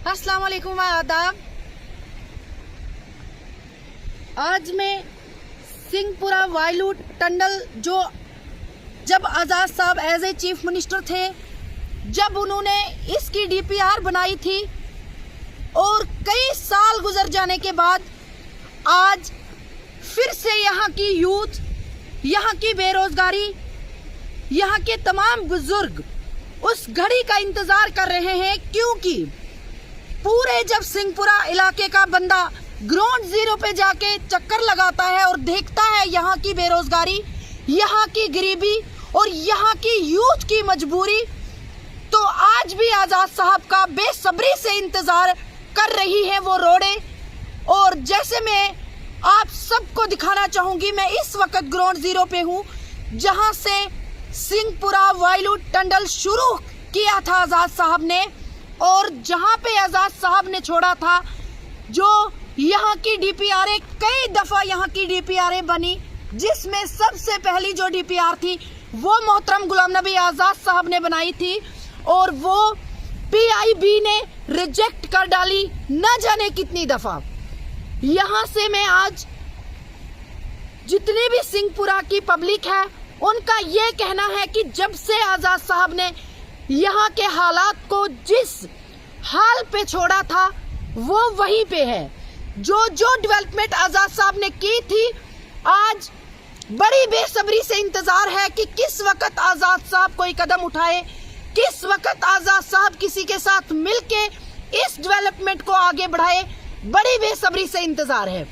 अस्सलाम वालेकुम आदाब। आज मैं सिंहपुरा वायलू टंडल जो जब आज़ाद साहब एज ए चीफ मिनिस्टर थे, जब उन्होंने इसकी डीपीआर बनाई थी और कई साल गुजर जाने के बाद आज फिर से यहाँ की यूथ, यहाँ की बेरोजगारी, यहाँ के तमाम बुजुर्ग उस घड़ी का इंतजार कर रहे हैं, क्योंकि पूरे जब सिंहपुरा इलाके का बंदा ग्राउंड जीरो पे जाके चक्कर लगाता है और देखता है यहाँ की बेरोजगारी, यहाँ की गरीबी और यहाँ की यूथ की मजबूरी, तो आज भी आजाद साहब का बेसब्री से इंतजार कर रही है वो रोडे। और जैसे मैं आप सबको दिखाना चाहूंगी, मैं इस वक्त ग्राउंड जीरो पे हूँ, जहाँ से सिंहपुरा वायलू टंडल शुरू किया था आजाद साहब ने, और जहाँ पे आजाद साहब ने छोड़ा था, जो यहाँ की डीपीआर कई दफा यहाँ की डीपीआर बनी, जिसमें सबसे पहली जो डीपीआर थी वो मोहतरम गुलाम नबी आजाद साहब ने बनाई थी, और वो पीआईबी ने रिजेक्ट कर डाली न जाने कितनी दफा। यहाँ से मैं आज जितनी भी सिंहपुरा की पब्लिक है उनका ये कहना है कि जब से आजाद साहब ने यहाँ के हालात को जिस हाल पे छोड़ा था वो वहीं पे है। जो जो डेवलपमेंट आजाद साहब ने की थी, आज बड़ी बेसब्री से इंतजार है कि किस वक्त आजाद साहब कोई कदम उठाए, किस वक्त आजाद साहब किसी के साथ मिलके इस डेवलपमेंट को आगे बढ़ाए। बड़ी बेसब्री से इंतजार है।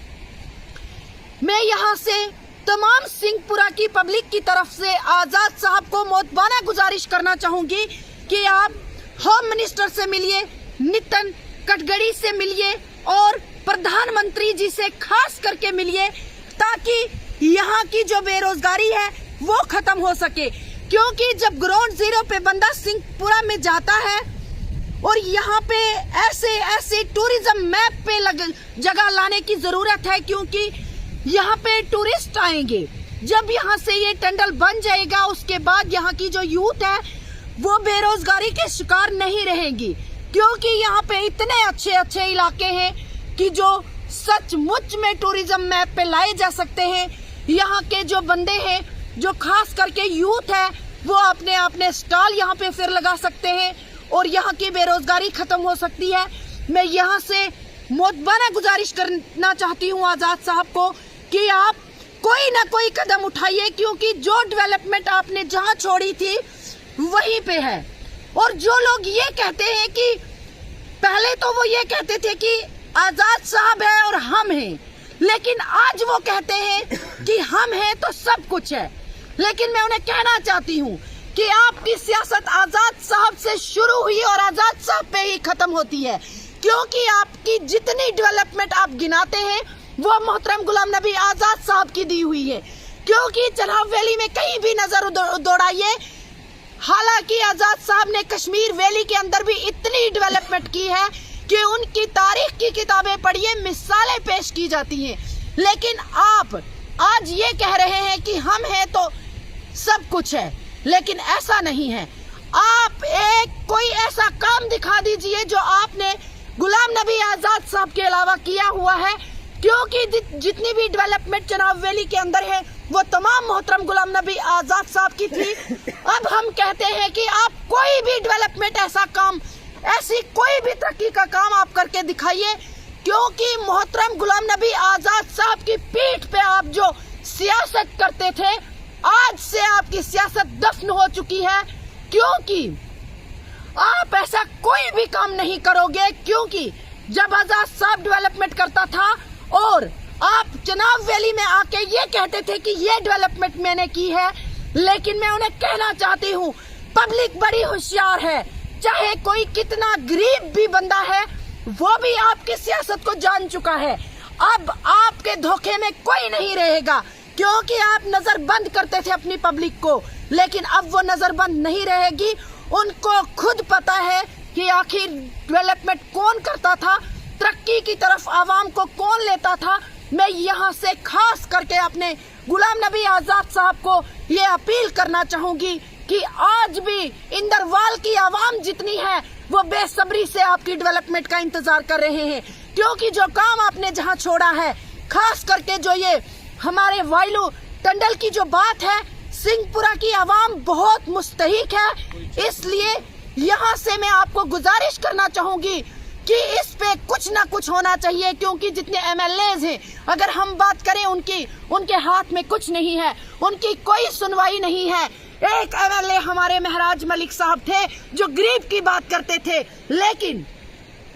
मैं यहाँ से तमाम सिंहपुरा की पब्लिक की तरफ से आजाद साहब को मोतबाना गुजारिश करना चाहूंगी कि आप होम मिनिस्टर से मिलिए, नितिन गडकरी से मिलिए और प्रधानमंत्री जी से खास करके मिलिए, ताकि यहाँ की जो बेरोजगारी है वो खत्म हो सके। क्योंकि जब ग्राउंड जीरो पे बंदा सिंहपुरा में जाता है और यहाँ पे ऐसे टूरिज्म मैप पे जगह लाने की जरूरत है, क्योंकि यहाँ पे टूरिस्ट आएंगे। जब यहाँ से ये टंडल बन जाएगा, उसके बाद यहाँ की जो यूथ है वो बेरोजगारी के शिकार नहीं रहेगी, क्योंकि यहाँ पे इतने अच्छे इलाके हैं कि जो सचमुच में टूरिज्म मैप पे लाए जा सकते हैं। यहाँ के जो बंदे हैं, जो खास करके यूथ है, वो अपने स्टॉल यहाँ पे फिर लगा सकते हैं और यहाँ की बेरोजगारी खत्म हो सकती है। मैं यहाँ से मोतबाना गुजारिश करना चाहती हूँ आजाद साहब को कि आप कोई ना कोई कदम उठाइए, क्योंकि जो डेवलपमेंट आपने जहाँ छोड़ी थी वहीं पे है। और जो लोग ये कहते हैं कि पहले तो वो ये कहते थे कि आजाद साहब है और हम हैं, लेकिन आज वो कहते हैं कि हम हैं तो सब कुछ है। लेकिन मैं उन्हें कहना चाहती हूँ कि आपकी सियासत आजाद साहब से शुरू हुई और आजाद साहब पे ही खत्म होती है, क्योंकि आपकी जितनी डेवलपमेंट आप गिनाते हैं वो मोहतरम गुलाम नबी आजाद साहब की दी हुई है। क्योंकि चनाब वैली में कहीं भी नजर दौड़ाइए, हालांकि आजाद साहब ने कश्मीर वैली के अंदर भी इतनी डेवलपमेंट की है कि उनकी तारीख की किताबें पढ़िए, मिसालें पेश की जाती हैं। लेकिन आप आज ये कह रहे हैं कि हम हैं तो सब कुछ है, लेकिन ऐसा नहीं है। आप कोई ऐसा काम दिखा दीजिए जो आपने गुलाम नबी आजाद साहब के अलावा किया हुआ है, क्योंकि जितनी भी डेवलपमेंट चनाब वैली के अंदर है वो तमाम मोहतरम गुलाम नबी आजाद साहब की थी। अब हम कहते हैं कि आप कोई भी डेवलपमेंट ऐसा काम, ऐसी कोई भी तरक्की का काम आप करके दिखाइए, क्योंकि मोहतरम गुलाम नबी आजाद साहब की पीठ पे आप जो सियासत करते थे, आज से आपकी सियासत दफन हो चुकी है। क्योंकि आप ऐसा कोई भी काम नहीं करोगे, क्योंकि जब आजाद साहब डेवलपमेंट करता था और आप चनाब वैली में आके ये कहते थे कि ये डेवलपमेंट मैंने की है, लेकिन मैं उन्हें कहना चाहती हूँ पब्लिक बड़ी होशियार है, चाहे कोई कितना गरीब भी बंदा है वो भी आपकी सियासत को जान चुका है। अब आपके धोखे में कोई नहीं रहेगा, क्योंकि आप नजर बंद करते थे अपनी पब्लिक को, लेकिन अब वो नजर बंद नहीं रहेगी। उनको खुद पता है कि आखिर डेवलपमेंट कौन करता था, तरक्की की तरफ आवाम को कौन लेता था। मैं यहाँ से खास करके अपने गुलाम नबी आजाद साहब को ये अपील करना चाहूंगी कि आज भी इंदरवाल की आवाम जितनी है वो बेसब्री से आपकी डेवलपमेंट का इंतजार कर रहे हैं, क्योंकि जो काम आपने जहां छोड़ा है, खास करके जो ये हमारे वाइलू टंडल की जो बात है, सिंहपुरा की आवाम बहुत मुस्तहिक है। इसलिए यहाँ से मैं आपको गुजारिश करना चाहूंगी कि इस पे कुछ ना कुछ होना चाहिए, क्योंकि जितने एमएलएज हैं, अगर हम बात करें उनके हाथ में कुछ नहीं है, उनकी कोई सुनवाई नहीं है। एक एमएलए हमारे महराज मलिक साहब थे जो गरीब की बात करते थे, लेकिन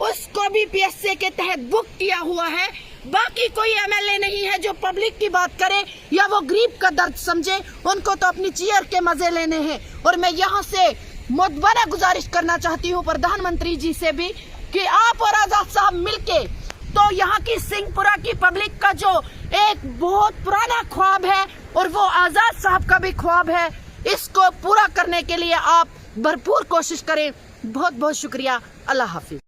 उसको भी पीएसए के तहत बुक किया हुआ है। बाकी कोई एमएलए नहीं है जो पब्लिक की बात करे या वो गरीब का दर्द समझे। उनको तो अपनी चेयर के मजे लेने हैं। और मैं यहाँ से मुतबरा गुजारिश करना चाहती हूँ प्रधानमंत्री जी से भी कि आप और आजाद साहब मिलके तो यहाँ की सिंहपुरा की पब्लिक का जो एक बहुत पुराना ख्वाब है और वो आजाद साहब का भी ख्वाब है, इसको पूरा करने के लिए आप भरपूर कोशिश करें। बहुत बहुत शुक्रिया। अल्लाह हाफिज।